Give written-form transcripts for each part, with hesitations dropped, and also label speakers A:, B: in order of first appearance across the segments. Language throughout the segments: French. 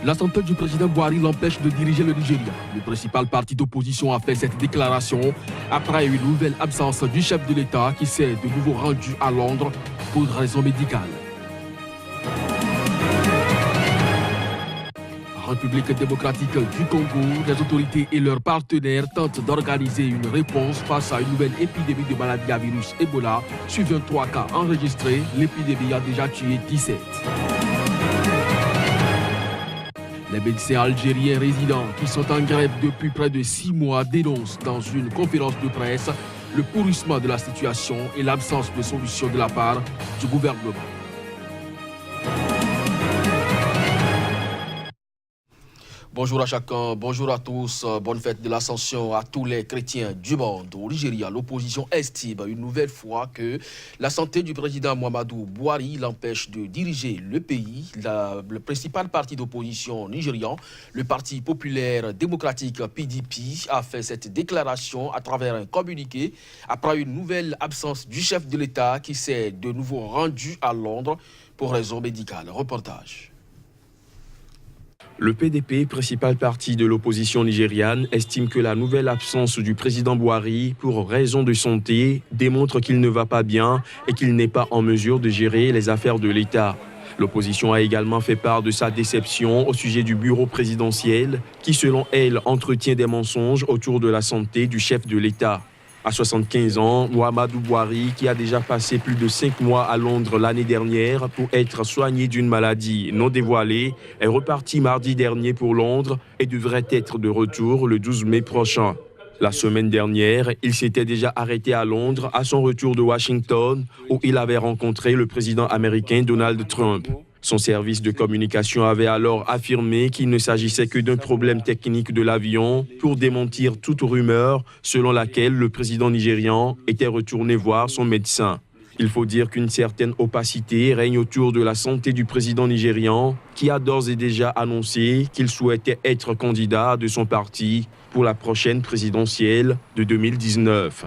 A: La santé du président Buhari l'empêche de diriger le Nigeria. Le principal parti d'opposition a fait cette déclaration après une nouvelle absence du chef de l'État qui s'est de nouveau rendu à Londres pour raison médicale. République démocratique du Congo, les autorités et leurs partenaires tentent d'organiser une réponse face à une nouvelle épidémie de maladie à virus Ebola. Sur 23 cas enregistrés, l'épidémie a déjà tué 17. Les médecins algériens résidents qui sont en grève depuis près de 6 mois dénoncent dans une conférence de presse le pourrissement de la situation et l'absence de solution de la part du gouvernement. Bonjour à chacun, bonjour à tous, bonne fête de l'Ascension à tous les chrétiens du monde. Au Nigeria, l'opposition estime une nouvelle fois que la santé du président Muhammadu Buhari l'empêche de diriger le pays. Le principal parti d'opposition nigérian, le Parti populaire démocratique PDP, a fait cette déclaration à travers un communiqué après une nouvelle absence du chef de l'État qui s'est de nouveau rendu à Londres pour raison médicale. Reportage.
B: Le PDP, principal parti de l'opposition nigériane, estime que la nouvelle absence du président Buhari pour raison de santé démontre qu'il ne va pas bien et qu'il n'est pas en mesure de gérer les affaires de l'État. L'opposition a également fait part de sa déception au sujet du bureau présidentiel qui, selon elle, entretient des mensonges autour de la santé du chef de l'État. À 75 ans, Muhammadu Buhari, qui a déjà passé plus de 5 mois à Londres l'année dernière pour être soigné d'une maladie non dévoilée, est reparti mardi dernier pour Londres et devrait être de retour le 12 mai prochain. La semaine dernière, il s'était déjà arrêté à Londres à son retour de Washington où il avait rencontré le président américain Donald Trump. Son service de communication avait alors affirmé qu'il ne s'agissait que d'un problème technique de l'avion pour démentir toute rumeur selon laquelle le président nigérian était retourné voir son médecin. Il faut dire qu'une certaine opacité règne autour de la santé du président nigérian qui a d'ores et déjà annoncé qu'il souhaitait être candidat de son parti pour la prochaine présidentielle de 2019.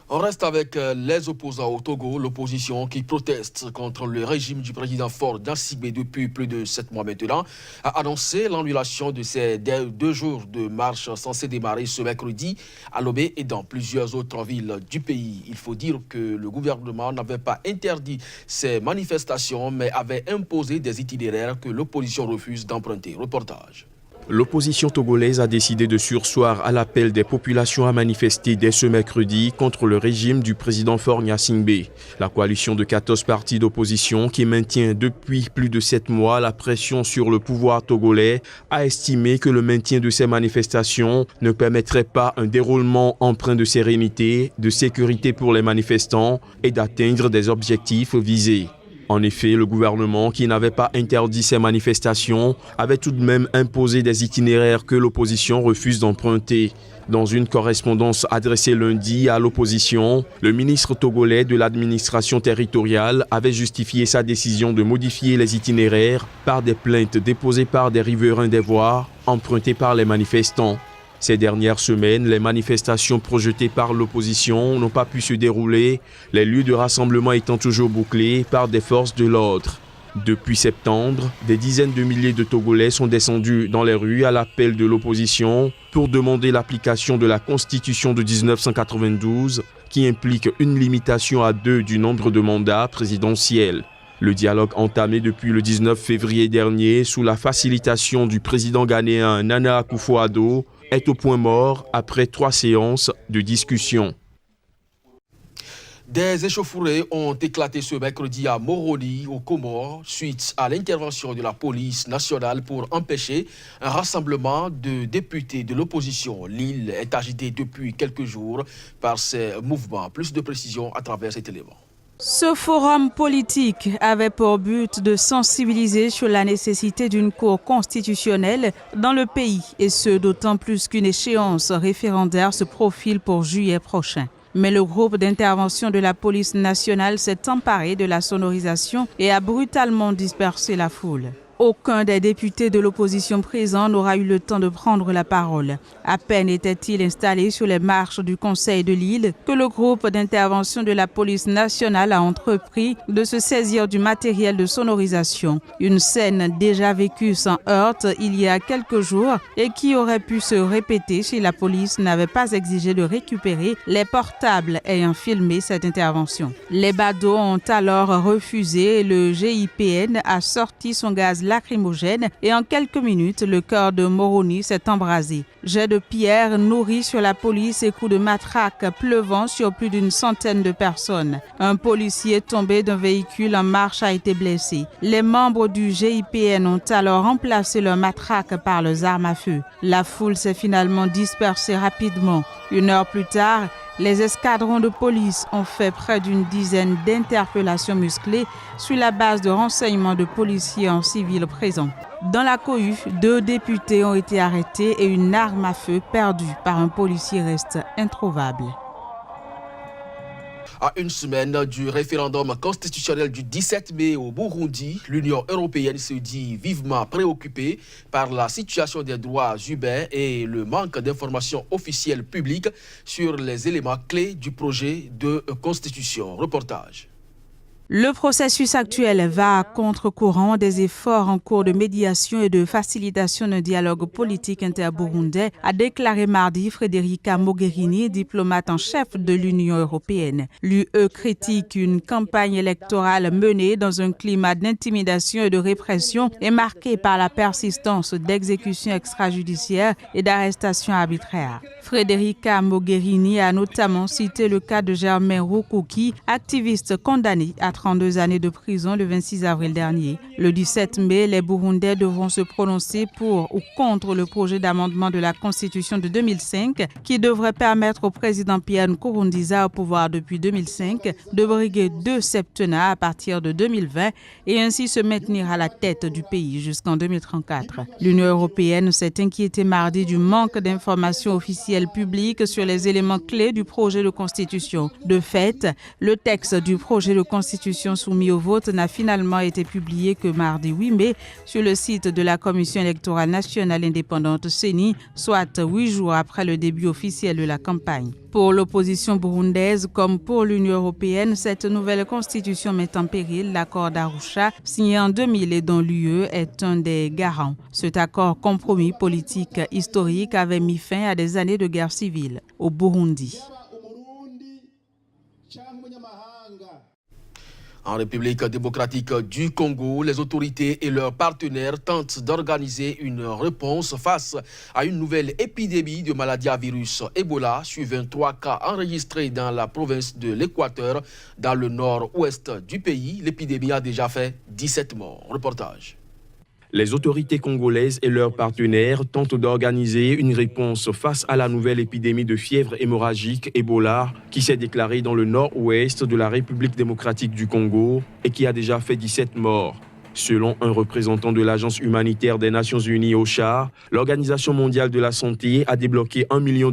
A: On reste avec les opposants au Togo, l'opposition qui proteste contre le régime du président Faure Gnassingbé depuis plus de 7 mois maintenant, a annoncé l'annulation de ces 2 jours de marche censés démarrer ce mercredi à Lomé et dans plusieurs autres villes du pays. Il faut dire que le gouvernement n'avait pas interdit ces manifestations, mais avait imposé des itinéraires que l'opposition refuse d'emprunter. Reportage.
B: L'opposition togolaise a décidé de surseoir à l'appel des populations à manifester dès ce mercredi contre le régime du président Faure Gnassingbé. La coalition de 14 partis d'opposition qui maintient depuis plus de 7 mois la pression sur le pouvoir togolais a estimé que le maintien de ces manifestations ne permettrait pas un déroulement empreint de sérénité, de sécurité pour les manifestants et d'atteindre des objectifs visés. En effet, le gouvernement, qui n'avait pas interdit ces manifestations, avait tout de même imposé des itinéraires que l'opposition refuse d'emprunter. Dans une correspondance adressée lundi à l'opposition, le ministre togolais de l'administration territoriale avait justifié sa décision de modifier les itinéraires par des plaintes déposées par des riverains des voies empruntées par les manifestants. Ces dernières semaines, les manifestations projetées par l'opposition n'ont pas pu se dérouler, les lieux de rassemblement étant toujours bouclés par des forces de l'ordre. Depuis septembre, des dizaines de milliers de Togolais sont descendus dans les rues à l'appel de l'opposition pour demander l'application de la Constitution de 1992 qui implique une limitation à 2 du nombre de mandats présidentiels. Le dialogue entamé depuis le 19 février dernier sous la facilitation du président ghanéen Nana Akufo-Addo est au point mort après 3 séances de discussion.
A: Des échauffourées ont éclaté ce mercredi à Moroni, aux Comores, suite à l'intervention de la police nationale pour empêcher un rassemblement de députés de l'opposition. L'île est agitée depuis quelques jours par ces mouvements. Plus de précisions à travers cet élément.
C: Ce forum politique avait pour but de sensibiliser sur la nécessité d'une cour constitutionnelle dans le pays, et ce d'autant plus qu'une échéance référendaire se profile pour juillet prochain. Mais le groupe d'intervention de la police nationale s'est emparé de la sonorisation et a brutalement dispersé la foule. Aucun des députés de l'opposition présents n'aura eu le temps de prendre la parole. À peine était-il installé sur les marches du Conseil de l'île que le groupe d'intervention de la police nationale a entrepris de se saisir du matériel de sonorisation. Une scène déjà vécue sans heurte il y a quelques jours et qui aurait pu se répéter si la police n'avait pas exigé de récupérer les portables ayant filmé cette intervention. Les badauds ont alors refusé et le GIPN a sorti son gaz lacrymogène et en quelques minutes, le cœur de Moroni s'est embrasé. Jets de pierre nourris sur la police et coups de matraque pleuvant sur plus d'une centaine de personnes. Un policier tombé d'un véhicule en marche a été blessé. Les membres du GIPN ont alors remplacé leurs matraques par leurs armes à feu. La foule s'est finalement dispersée rapidement. Une heure plus tard, les escadrons de police ont fait près d'une dizaine d'interpellations musclées sur la base de renseignements de policiers en civil présents. Dans la cohue, 2 députés ont été arrêtés et une arme à feu perdue par un policier reste introuvable.
A: À une semaine du référendum constitutionnel du 17 mai au Burundi, l'Union européenne se dit vivement préoccupée par la situation des droits humains et le manque d'informations officielles publiques sur les éléments clés du projet de constitution. Reportage.
C: Le processus actuel va à contre-courant des efforts en cours de médiation et de facilitation d'un dialogue politique interburundais, a déclaré mardi Federica Mogherini, diplomate en chef de l'Union européenne. L'UE critique une campagne électorale menée dans un climat d'intimidation et de répression et marquée par la persistance d'exécutions extrajudiciaires et d'arrestations arbitraires. Federica Mogherini a notamment cité le cas de Germain Rukuki, activiste condamné à 32 années de prison le 26 avril dernier. Le 17 mai, les Burundais devront se prononcer pour ou contre le projet d'amendement de la Constitution de 2005 qui devrait permettre au président Pierre Nkurunziza, au pouvoir depuis 2005, de briguer 2 septennats à partir de 2020 et ainsi se maintenir à la tête du pays jusqu'en 2034. L'Union européenne s'est inquiétée mardi du manque d'informations officielles publiques sur les éléments clés du projet de Constitution. De fait, le texte du projet de Constitution soumis au vote n'a finalement été publié que mardi 8 mai sur le site de la Commission électorale nationale indépendante CENI, soit 8 jours après le début officiel de la campagne. Pour l'opposition burundaise comme pour l'Union européenne, cette nouvelle constitution met en péril l'accord d'Arusha signé en 2000 et dont l'UE est un des garants. Cet accord compromis politique historique avait mis fin à des années de guerre civile au Burundi.
A: En République démocratique du Congo, les autorités et leurs partenaires tentent d'organiser une réponse face à une nouvelle épidémie de maladie à virus Ebola, suivant 23 cas enregistrés dans la province de l'Équateur, dans le nord-ouest du pays. L'épidémie a déjà fait 17 morts. Reportage.
B: Les autorités congolaises et leurs partenaires tentent d'organiser une réponse face à la nouvelle épidémie de fièvre hémorragique Ebola qui s'est déclarée dans le nord-ouest de la République démocratique du Congo et qui a déjà fait 17 morts. Selon un représentant de l'Agence humanitaire des Nations Unies OCHA, l'Organisation mondiale de la santé a débloqué $1 million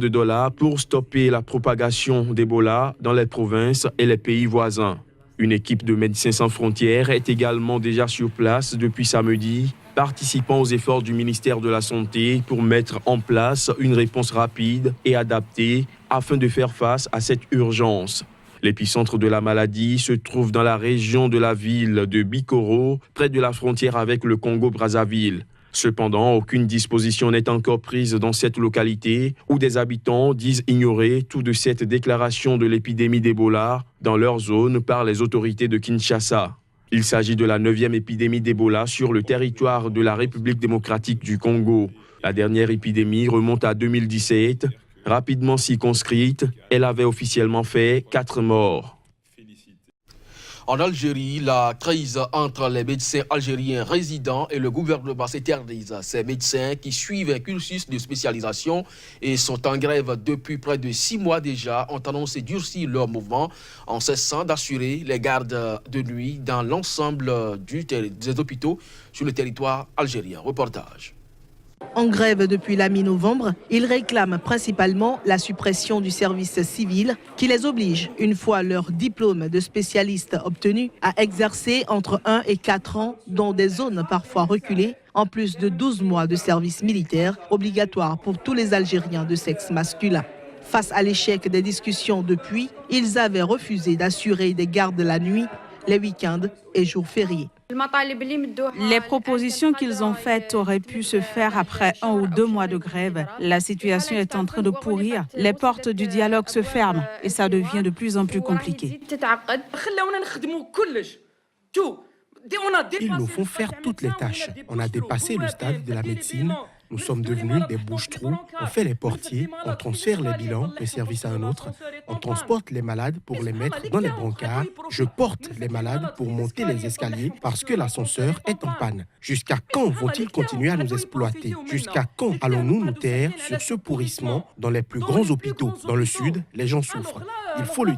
B: pour stopper la propagation d'Ebola dans les provinces et les pays voisins. Une équipe de Médecins sans frontières est également déjà sur place depuis samedi, participant aux efforts du ministère de la Santé pour mettre en place une réponse rapide et adaptée afin de faire face à cette urgence. L'épicentre de la maladie se trouve dans la région de la ville de Bikoro, près de la frontière avec le Congo-Brazzaville. Cependant, aucune disposition n'est encore prise dans cette localité où des habitants disent ignorer tout de cette déclaration de l'épidémie d'Ebola dans leur zone par les autorités de Kinshasa. Il s'agit de la 9e épidémie d'Ebola sur le territoire de la République démocratique du Congo. La dernière épidémie remonte à 2017. Rapidement circonscrite, elle avait officiellement fait 4 morts.
A: En Algérie, la crise entre les médecins algériens résidents et le gouvernement s'éternise. Ces médecins qui suivent un cursus de spécialisation et sont en grève depuis près de 6 mois déjà ont annoncé durcir leur mouvement en cessant d'assurer les gardes de nuit dans l'ensemble des hôpitaux sur le territoire algérien. Reportage.
D: En grève depuis la mi-novembre, ils réclament principalement la suppression du service civil qui les oblige, une fois leur diplôme de spécialiste obtenu, à exercer entre 1 et 4 ans dans des zones parfois reculées, en plus de 12 mois de service militaire obligatoire pour tous les Algériens de sexe masculin. Face à l'échec des discussions depuis, ils avaient refusé d'assurer des gardes la nuit, les week-ends et jours fériés.
C: Les propositions qu'ils ont faites auraient pu se faire après 1 ou 2 mois de grève. La situation est en train de pourrir. Les portes du dialogue se ferment et ça devient de plus en plus compliqué.
E: Ils nous font faire toutes les tâches. On a dépassé le stade de la médecine. Nous sommes devenus des bouches-trous. On fait les portiers, on transfère les bilans d'un service à un autre. On transporte les malades pour les mettre dans les brancards. Je porte les malades pour monter les escaliers parce que l'ascenseur est en panne. Jusqu'à quand vont-ils continuer à nous exploiter? Jusqu'à quand allons-nous nous taire sur ce pourrissement dans les plus grands hôpitaux? Dans le sud, les gens souffrent. Il faut le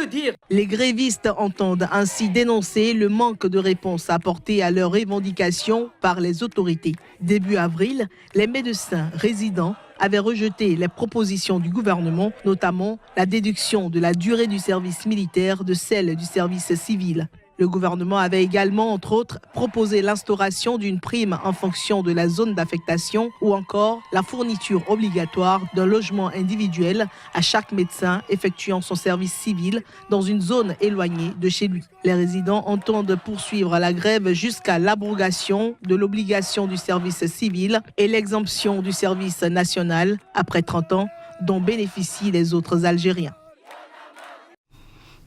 E: dire.
D: Les grévistes entendent ainsi dénoncer le manque de réponse apportée à leurs revendications par les autorités. Début avril, les médecins résidents avaient rejeté les propositions du gouvernement, notamment la déduction de la durée du service militaire de celle du service civil. Le gouvernement avait également, entre autres, proposé l'instauration d'une prime en fonction de la zone d'affectation ou encore la fourniture obligatoire d'un logement individuel à chaque médecin effectuant son service civil dans une zone éloignée de chez lui. Les résidents entendent poursuivre la grève jusqu'à l'abrogation de l'obligation du service civil et l'exemption du service national après 30 ans dont bénéficient les autres Algériens.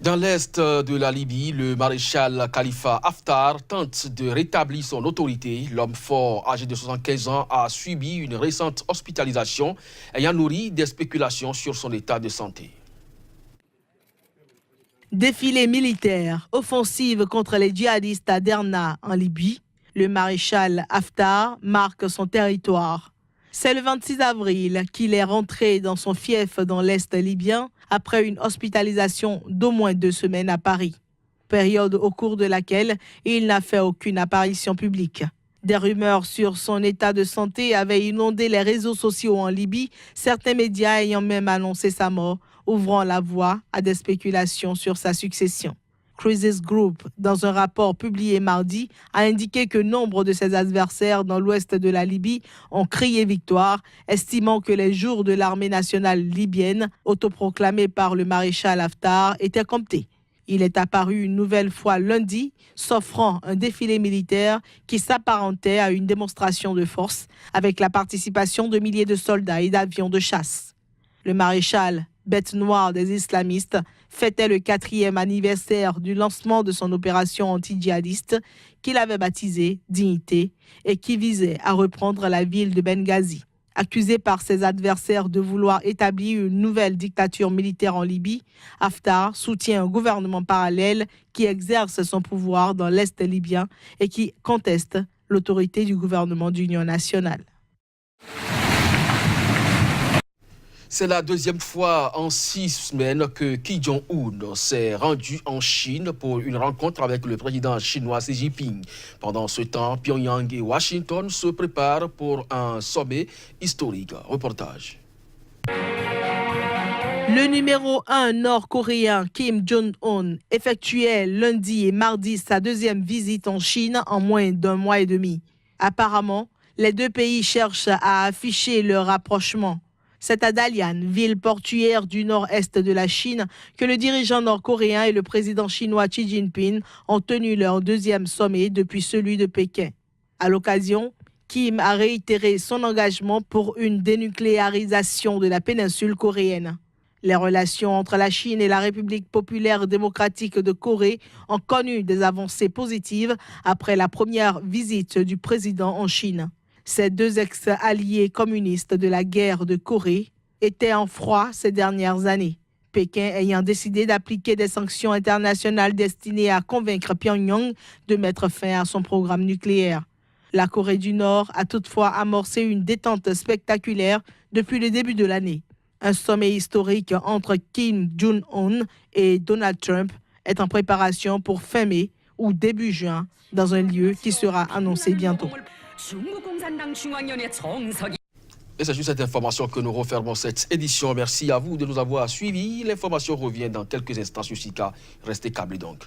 A: Dans l'est de la Libye, le maréchal Khalifa Haftar tente de rétablir son autorité. L'homme fort, âgé de 75 ans, a subi une récente hospitalisation ayant nourri des spéculations sur son état de santé.
D: Défilé militaire, offensive contre les djihadistes à Derna en Libye. Le maréchal Haftar marque son territoire. C'est le 26 avril qu'il est rentré dans son fief dans l'est libyen après une hospitalisation d'au moins 2 semaines à Paris, période au cours de laquelle il n'a fait aucune apparition publique. Des rumeurs sur son état de santé avaient inondé les réseaux sociaux en Libye, certains médias ayant même annoncé sa mort, ouvrant la voie à des spéculations sur sa succession. Crisis Group, dans un rapport publié mardi, a indiqué que nombre de ses adversaires dans l'ouest de la Libye ont crié victoire, estimant que les jours de l'armée nationale libyenne, autoproclamés par le maréchal Haftar, étaient comptés. Il est apparu une nouvelle fois lundi, s'offrant un défilé militaire qui s'apparentait à une démonstration de force, avec la participation de milliers de soldats et d'avions de chasse. Le maréchal, bête noire des islamistes, fêtait le 4e anniversaire du lancement de son opération anti-djihadiste qu'il avait baptisée Dignité et qui visait à reprendre la ville de Benghazi. Accusé par ses adversaires de vouloir établir une nouvelle dictature militaire en Libye, Haftar soutient un gouvernement parallèle qui exerce son pouvoir dans l'Est libyen et qui conteste l'autorité du gouvernement d'union nationale.
A: C'est la deuxième fois en 6 semaines que Kim Jong-un s'est rendu en Chine pour une rencontre avec le président chinois Xi Jinping. Pendant ce temps, Pyongyang et Washington se préparent pour un sommet historique. Reportage.
D: Le numéro 1 nord-coréen Kim Jong-un effectuait lundi et mardi sa deuxième visite en Chine en moins d'1 mois et demi. Apparemment, les deux pays cherchent à afficher leur rapprochement. C'est à Dalian, ville portuaire du nord-est de la Chine, que le dirigeant nord-coréen et le président chinois Xi Jinping ont tenu leur deuxième sommet depuis celui de Pékin. À l'occasion, Kim a réitéré son engagement pour une dénucléarisation de la péninsule coréenne. Les relations entre la Chine et la République populaire démocratique de Corée ont connu des avancées positives après la première visite du président en Chine. Ces deux ex-alliés communistes de la guerre de Corée étaient en froid ces dernières années, Pékin ayant décidé d'appliquer des sanctions internationales destinées à convaincre Pyongyang de mettre fin à son programme nucléaire. La Corée du Nord a toutefois amorcé une détente spectaculaire depuis le début de l'année. Un sommet historique entre Kim Jong-un et Donald Trump est en préparation pour fin mai ou début juin dans un lieu qui sera annoncé bientôt.
A: Et c'est sur cette information que nous refermons cette édition. Merci à vous de nous avoir suivis. L'information revient dans quelques instants sur Sika. Restez câblés donc.